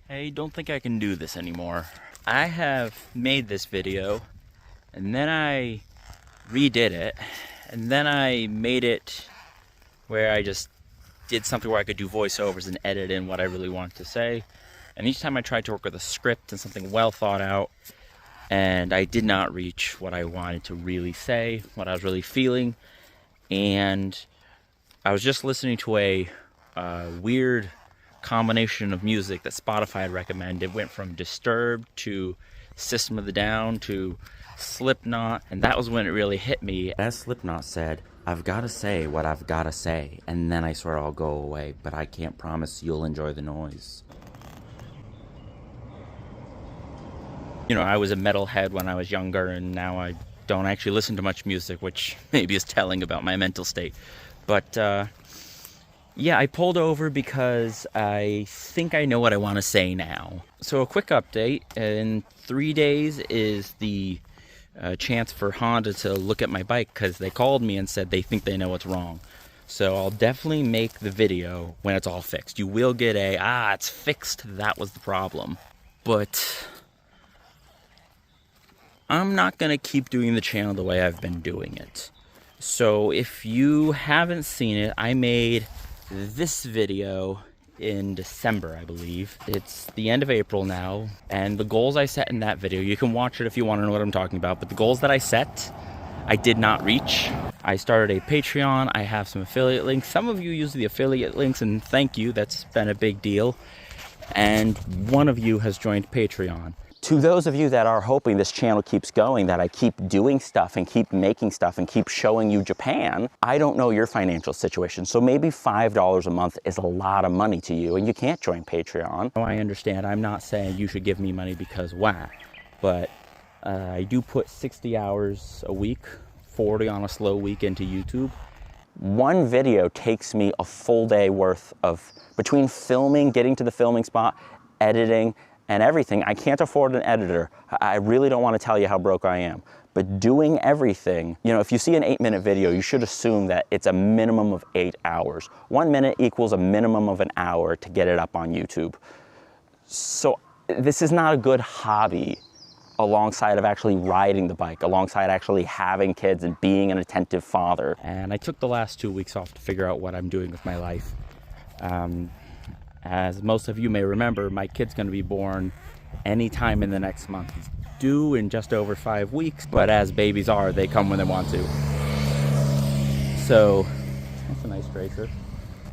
I don't think I can do this anymore. I have made this video, and then I redid it, and then I made it where I just did something where I could do voiceovers and edit in what I really want to say. And each time I tried to work with a script and something well thought out, and I did not reach what I wanted to really say, what I was really feeling. And I was just listening to a weird combination of music that Spotify had recommended. It went from Disturbed to System of the Down to Slipknot, and that was when it really hit me. As Slipknot said, I've got to say what I've got to say, and then I swear I'll go away, but I can't promise you'll enjoy the noise. You know, I was a metalhead when I was younger, and now I don't actually listen to much music, which maybe is telling about my mental state. But yeah, I pulled over because I think I know what I want to say now. So a quick update: in 3 days is the chance for Honda to look at my bike, because they called me and said they think they know what's wrong. So I'll definitely make the video when it's all fixed. You will get it's fixed, that was the problem. But I'm not going to keep doing the channel the way I've been doing it. So if you haven't seen it, I made this video in December, I believe. It's the end of April now, and the goals I set in that video, you can watch it if you want to know what I'm talking about, but the goals that I set, I did not reach. I started a Patreon, I have some affiliate links. Some of you use the affiliate links, and thank you, that's been a big deal. And one of you has joined Patreon. To those of you that are hoping this channel keeps going, that I keep doing stuff and keep making stuff and keep showing you Japan, I don't know your financial situation, so maybe $5 a month is a lot of money to you and you can't join Patreon. I understand, I'm not saying you should give me money because why, but I do put 60 hours a week, 40 on a slow week into YouTube. One video takes me a full day worth of, between filming, getting to the filming spot, editing, and everything. I can't afford an editor. I really don't want to tell you how broke I am. But doing everything, you know, if you see an 8-minute video, you should assume that it's a minimum of 8 hours. 1 minute equals a minimum of an hour to get it up on YouTube. So this is not a good hobby alongside of actually riding the bike, alongside actually having kids and being an attentive father. And I took the last 2 weeks off to figure out what I'm doing with my life. As most of you may remember, my kid's going to be born anytime in the next month. He's due in just over 5 weeks, but as babies are, they come when they want to. So, that's a nice racer.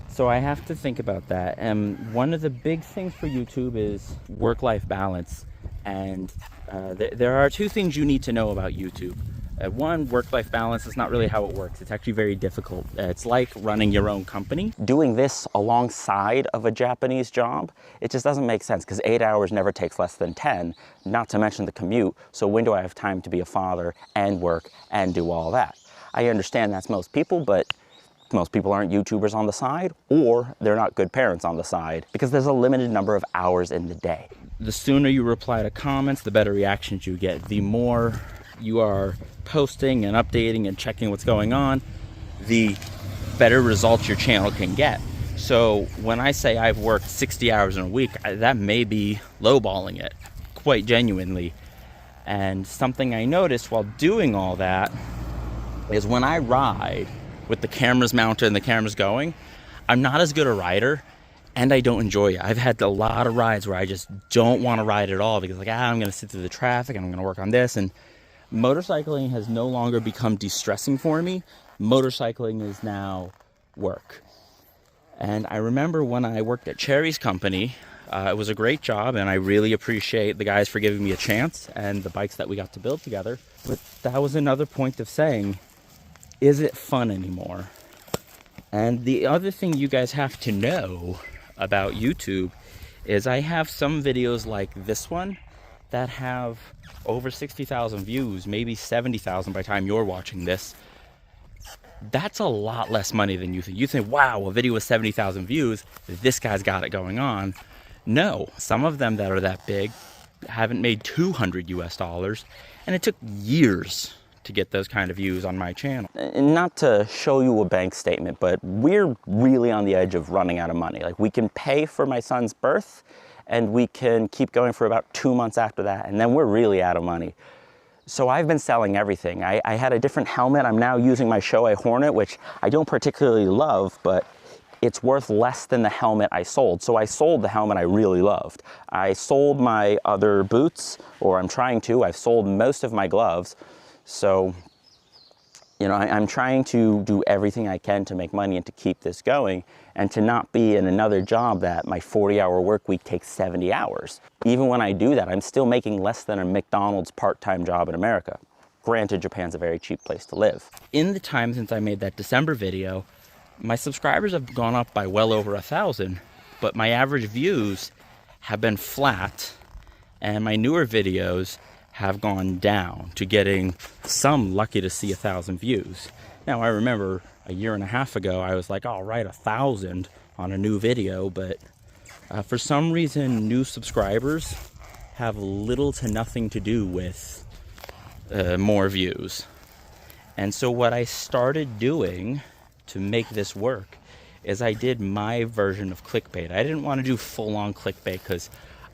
So I have to think about that. And one of the big things for YouTube is work-life balance. And there are 2 things you need to know about YouTube. One, work-life balance is not really how it works. It's actually very difficult. It's like running your own company. Doing this alongside of a Japanese job, it just doesn't make sense, because 8 hours never takes less than 10, not to mention the commute. So when do I have time to be a father and work and do all that? I understand that's most people, but most people aren't YouTubers on the side, or they're not good parents on the side, because there's a limited number of hours in the day. The sooner you reply to comments, the better reactions you get. The more you are posting and updating and checking what's going on, the better results your channel can get. So when I say I've worked 60 hours in a week, that may be lowballing it, quite genuinely. And something I noticed while doing all that is when I ride with the cameras mounted and the cameras going, I'm not as good a rider, and I don't enjoy it. I've had a lot of rides where I just don't want to ride at all, because I'm going to sit through the traffic and I'm going to work on this, and motorcycling has no longer become de-stressing for me. Motorcycling is now work. And I remember when I worked at Cherry's company, it was a great job, and I really appreciate the guys for giving me a chance and the bikes that we got to build together. But that was another point of saying, is it fun anymore? And the other thing you guys have to know about YouTube is I have some videos like this one that have over 60,000 views, maybe 70,000 by the time you're watching this. That's a lot less money than you think. You think, wow, a video with 70,000 views, this guy's got it going on. No, some of them that are that big haven't made $200 US, and it took years to get those kind of views on my channel. And not to show you a bank statement, but we're really on the edge of running out of money. Like, we can pay for my son's birth and we can keep going for about 2 months after that, and then we're really out of money. So I've been selling everything. I had a different helmet. I'm now using my Shoei Hornet, which I don't particularly love, but it's worth less than the helmet I sold. So I sold the helmet I really loved. I sold my other boots, or I'm trying to. I've sold most of my gloves. So, you know, I'm trying to do everything I can to make money and to keep this going, and to not be in another job that my 40-hour work week takes 70 hours. Even when I do that, I'm still making less than a McDonald's part-time job in America. Granted, Japan's a very cheap place to live. In the time since I made that December video, my subscribers have gone up by well over 1,000, but my average views have been flat, and my newer videos have gone down to getting some lucky to see 1,000 views. Now, I remember a year and a half ago, I was like, all right, 1,000 on a new video, but for some reason, new subscribers have little to nothing to do with more views. And so what I started doing to make this work is I did my version of clickbait. I didn't want to do full-on clickbait because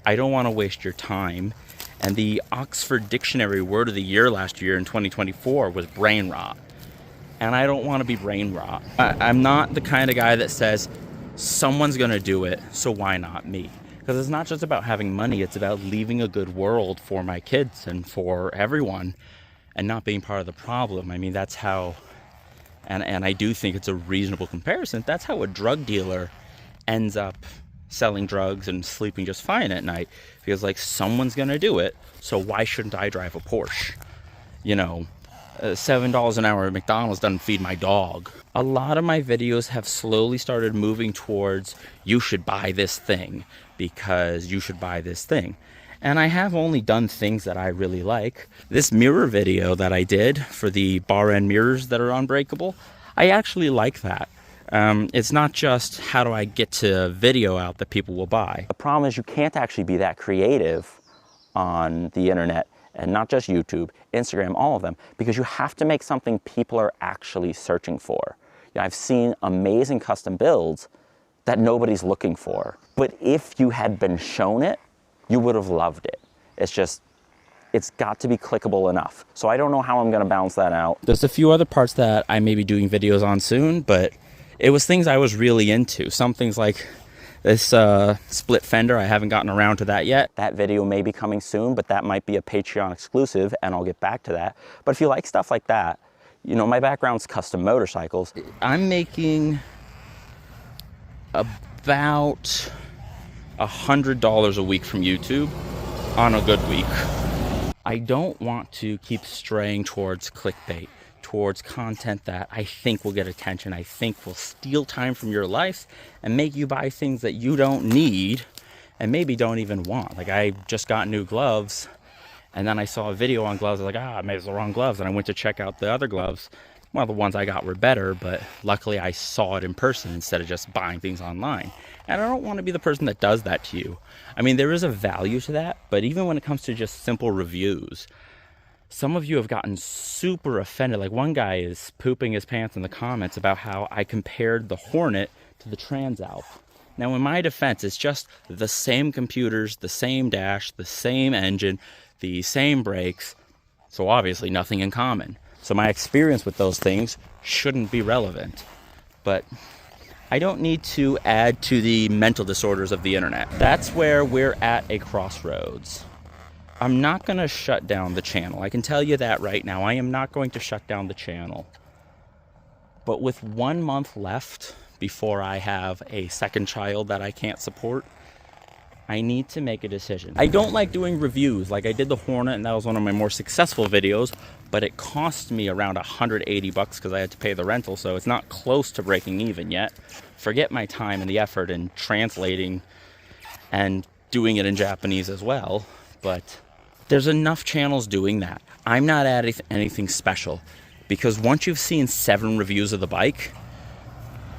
I don't want to waste your time. And the Oxford Dictionary word of the year last year in 2024 was brain rot. And I don't want to be brain rot. I'm not the kind of guy that says someone's going to do it, so why not me? Because it's not just about having money, it's about leaving a good world for my kids and for everyone and not being part of the problem. I mean, that's how, and I do think it's a reasonable comparison, that's how a drug dealer ends up selling drugs and sleeping just fine at night. Feels like someone's gonna do it, so why shouldn't I drive a Porsche? You know, $7 an hour at McDonald's doesn't feed my dog. A lot of my videos have slowly started moving towards, you should buy this thing because you should buy this thing. And I have only done things that I really like. This mirror video that I did for the bar end mirrors that are unbreakable, I actually like that. It's not just how do I get to video out that people will buy. The problem is you can't actually be that creative on the internet, and not just YouTube, Instagram, all of them, because you have to make something people are actually searching for. You know, I've seen amazing custom builds that nobody's looking for. But if you had been shown it, you would have loved it. It's just, it's got to be clickable enough. So I don't know how I'm gonna balance that out. There's a few other parts that I may be doing videos on soon, but it was things I was really into. Some things like this split fender, I haven't gotten around to that yet. That video may be coming soon, but that might be a Patreon exclusive, and I'll get back to that. But if you like stuff like that, you know, my background's custom motorcycles. I'm making about $100 a week from YouTube on a good week. I don't want to keep straying towards clickbait, towards content that I think will get attention, I think will steal time from your life and make you buy things that you don't need and maybe don't even want. Like, I just got new gloves, and then I saw a video on gloves. I was like, I made the wrong gloves, and I went to check out the other gloves. Well, the ones I got were better, but luckily I saw it in person instead of just buying things online. And I don't want to be the person that does that to you. I mean, there is a value to that, but even when it comes to just simple reviews, some of you have gotten super offended. Like, one guy is pooping his pants in the comments about how I compared the Hornet to the Transalp. Now, in my defense, it's just the same computers, the same dash, the same engine, the same brakes, so obviously nothing in common. So my experience with those things shouldn't be relevant. But I don't need to add to the mental disorders of the internet. That's where we're at a crossroads. I'm not going to shut down the channel. I can tell you that right now. I am not going to shut down the channel. But with 1 month left before I have a second child that I can't support, I need to make a decision. I don't like doing reviews. Like, I did the Hornet, and that was one of my more successful videos, but it cost me around 180 bucks because I had to pay the rental, so it's not close to breaking even yet. Forget my time and the effort in translating and doing it in Japanese as well, but there's enough channels doing that. I'm not adding anything special, because once you've seen 7 reviews of the bike,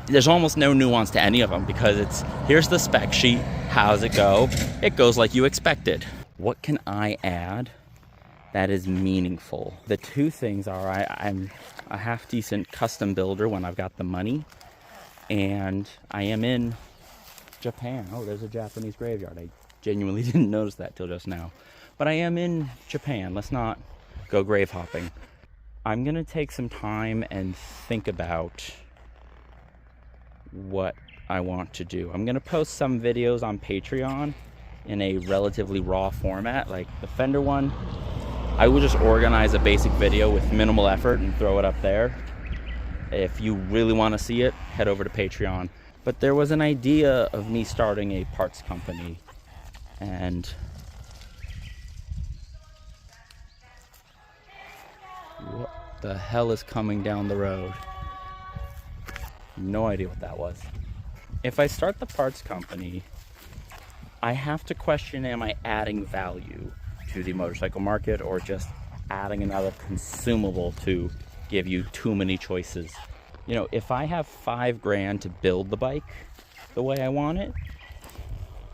there's almost no nuance to any of them, because it's, here's the spec sheet, how's it go? It goes like you expected. What can I add that is meaningful? The two things are, I'm a half-decent custom builder when I've got the money, and I am in Japan. Oh, there's a Japanese graveyard. I Genuinely didn't notice that till just now. But I am in Japan. Let's not go grave hopping. I'm gonna take some time and think about what I want to do. I'm gonna post some videos on Patreon in a relatively raw format, like the fender one. I will just organize a basic video with minimal effort and throw it up there. If you really want to see it, head over to Patreon. But there was an idea of me starting a parts company, and what the hell is coming down the road? No idea what that was. If I start the parts company, I have to question, am I adding value to the motorcycle market or just adding another consumable to give you too many choices? You know, if I have $5,000 to build the bike the way I want it,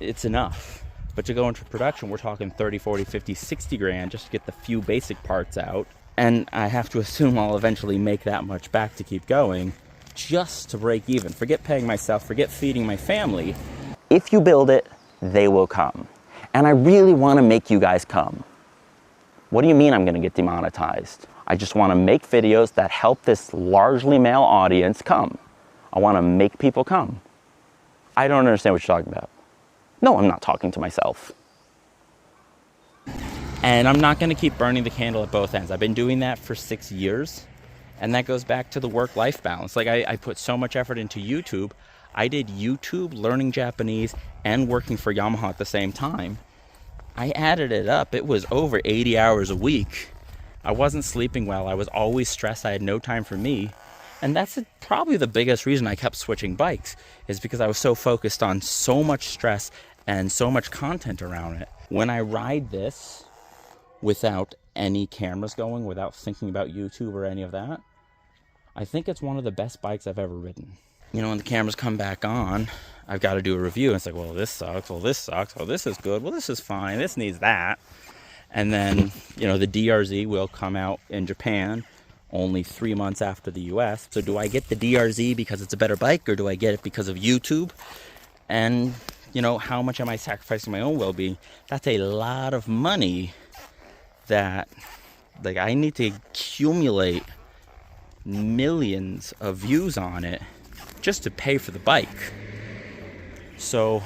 it's enough. But to go into production, we're talking 30, 40, 50, 60 grand just to get the few basic parts out. And I have to assume I'll eventually make that much back to keep going just to break even. Forget paying myself, forget feeding my family. If you build it, they will come. And I really want to make you guys come. What do you mean I'm going to get demonetized? I just want to make videos that help this largely male audience come. I want to make people come. I don't understand what you're talking about. No, I'm not talking to myself. And I'm not going to keep burning the candle at both ends. I've been doing that for 6 years. And that goes back to the work-life balance. Like I put so much effort into YouTube. I did YouTube, learning Japanese, and working for Yamaha at the same time. I added it up. It was over 80 hours a week. I wasn't sleeping well. I was always stressed. I had no time for me. And that's probably the biggest reason I kept switching bikes, is because I was so focused on so much stress and so much content around it. When I ride this without any cameras going, without thinking about YouTube or any of that, I think it's one of the best bikes I've ever ridden. You know, when the cameras come back on, I've got to do a review. And it's like, well, this sucks. Well, this sucks. Well, this is good. Well, this is fine. This needs that. And then, you know, the DRZ will come out in Japan only 3 months after the US. So do I get the DRZ because it's a better bike, or do I get it because of YouTube? And, you know, how much am I sacrificing my own well-being? That's a lot of money that, like, I need to accumulate millions of views on it just to pay for the bike. So,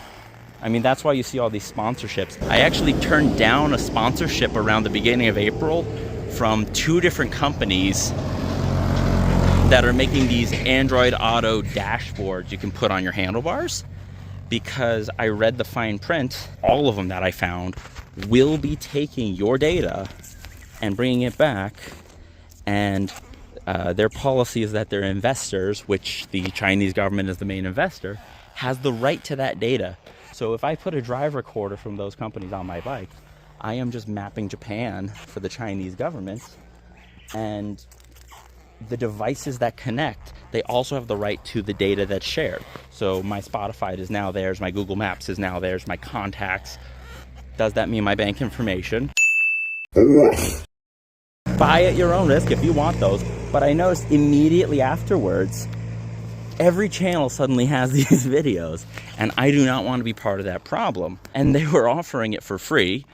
I mean, that's why you see all these sponsorships. I actually turned down a sponsorship around the beginning of April from 2 different companies that are making these Android Auto dashboards you can put on your handlebars, because I read the fine print. All of them that I found will be taking your data and bringing it back, and their policy is that their investors, which the Chinese government is the main investor, has the right to that data. So if I put a drive recorder from those companies on my bike, I am just mapping Japan for the Chinese government. And the devices that connect, they also have the right to the data that's shared. So my Spotify is now theirs, my Google Maps is now theirs, my contacts. Does that mean my bank information? Buy at your own risk if you want those. But I noticed immediately afterwards, every channel suddenly has these videos, and I do not want to be part of that problem. And they were offering it for free,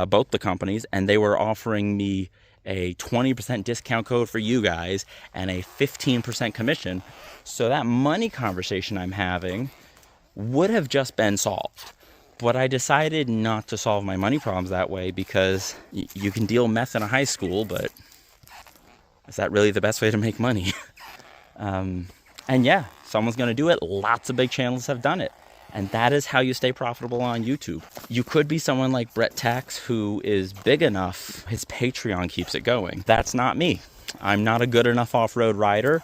both the companies, and they were offering me a 20% discount code for you guys and a 15% commission. So that money conversation I'm having would have just been solved. But I decided not to solve my money problems that way, because you can deal meth in a high school, but is that really the best way to make money? And yeah, someone's going to do it. Lots of big channels have done it. And that is how you stay profitable on YouTube. You could be someone like Brett Tax, who is big enough, his Patreon keeps it going. That's not me. I'm not a good enough off-road rider.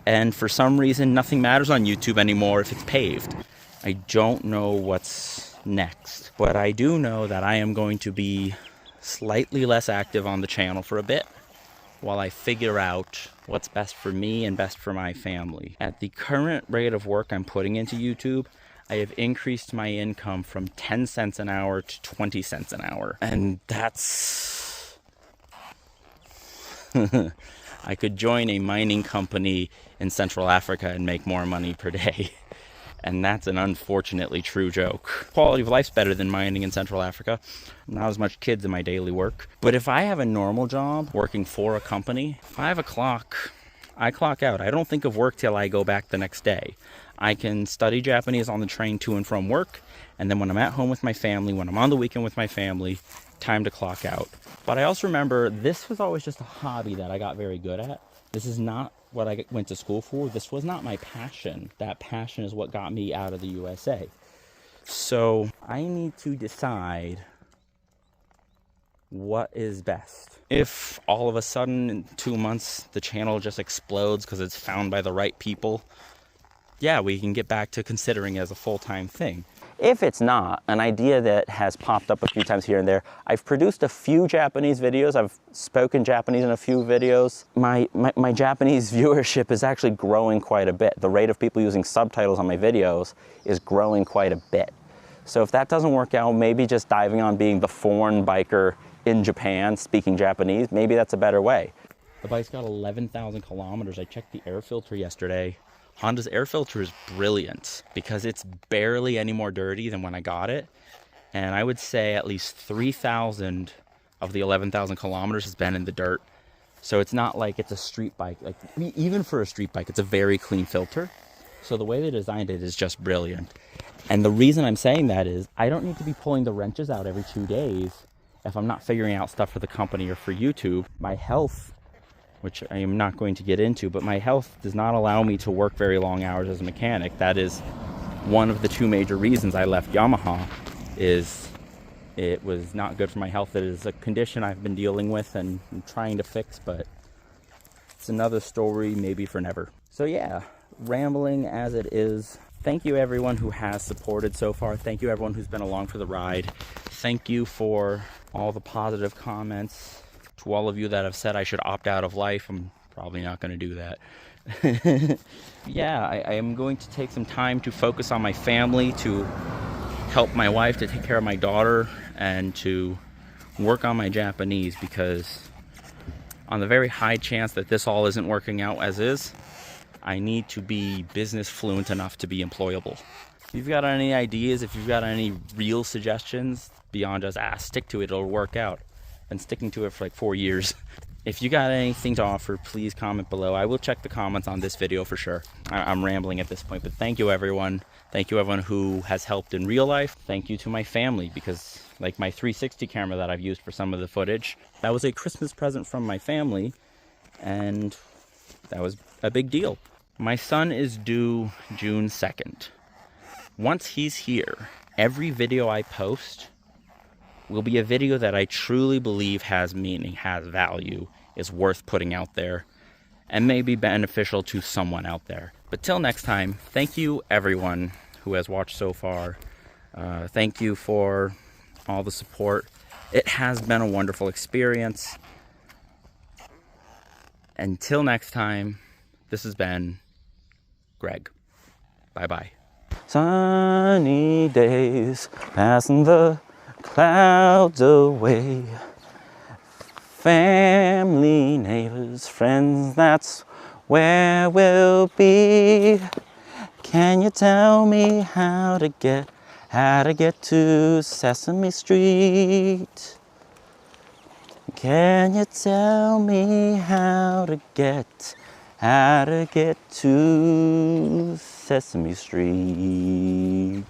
And for some reason, nothing matters on YouTube anymore if it's paved. I don't know what's next. But I do know that I am going to be slightly less active on the channel for a bit, while I figure out what's best for me and best for my family. At the current rate of work I'm putting into YouTube, I have increased my income from 10 cents an hour to 20 cents an hour. And that's... I could join a mining company in Central Africa and make more money per day. And that's an unfortunately true joke. Quality of life's better than mining in Central Africa. Not as much kids in my daily work. But if I have a normal job working for a company, 5 o'clock, I clock out. I don't think of work till I go back the next day. I can study Japanese on the train to and from work, and then when I'm at home with my family, when I'm on the weekend with my family, time to clock out. But I also remember this was always just a hobby that I got very good at. This is not what I went to school for. This was not my passion. That passion is what got me out of the USA. So I need to decide what is best. If all of a sudden in 2 months the channel just explodes because it's found by the right people, yeah, we can get back to considering it as a full-time thing. If it's not, an idea that has popped up a few times here and there, I've produced a few Japanese videos. I've spoken Japanese in a few videos. My Japanese viewership is actually growing quite a bit. The rate of people using subtitles on my videos is growing quite a bit. So if that doesn't work out, maybe just diving on being the foreign biker in Japan speaking Japanese, maybe that's a better way. The bike's got 11,000 kilometers. I checked the air filter yesterday. Honda's air filter is brilliant because it's barely any more dirty than when I got it. And I would say at least 3,000 of the 11,000 kilometers has been in the dirt. So it's not like it's a street bike. Like even for a street bike, it's a very clean filter. So the way they designed it is just brilliant. And the reason I'm saying that is I don't need to be pulling the wrenches out every 2 days if I'm not figuring out stuff for the company or for YouTube. My health, which I am not going to get into, but my health does not allow me to work very long hours as a mechanic. That is one of the 2 major reasons I left Yamaha, is it was not good for my health. It is a condition I've been dealing with and I'm trying to fix, but it's another story maybe for never. So yeah, rambling as it is, thank you everyone who has supported so far. Thank you everyone who's been along for the ride. Thank you for all the positive comments. To all of you that have said I should opt out of life, I'm probably not going to do that. Yeah, I am going to take some time to focus on my family, to help my wife, to take care of my daughter, and to work on my Japanese, because on the very high chance that this all isn't working out as is, I need to be business fluent enough to be employable. If you've got any ideas, if you've got any real suggestions beyond just, stick to it, it'll work out. Been sticking to it for like 4 years. If you got anything to offer, please comment below. I will check the comments on this video for sure. I'm rambling at this point, but thank you everyone. Thank you everyone who has helped in real life. Thank you to my family, because like my 360 camera that I've used for some of the footage, that was a Christmas present from my family, and that was a big deal. My son is due June 2nd. Once he's here, every video I post will be a video that I truly believe has meaning, has value, is worth putting out there, and may be beneficial to someone out there. But till next time, thank you everyone who has watched so far. Thank you for all the support. It has been a wonderful experience. Until next time, this has been Greg. Bye-bye. Sunny days, passing the clouds away. Family, neighbors, friends, that's where we'll be. Can you tell me how to get to Sesame Street? Can you tell me how to get to Sesame Street?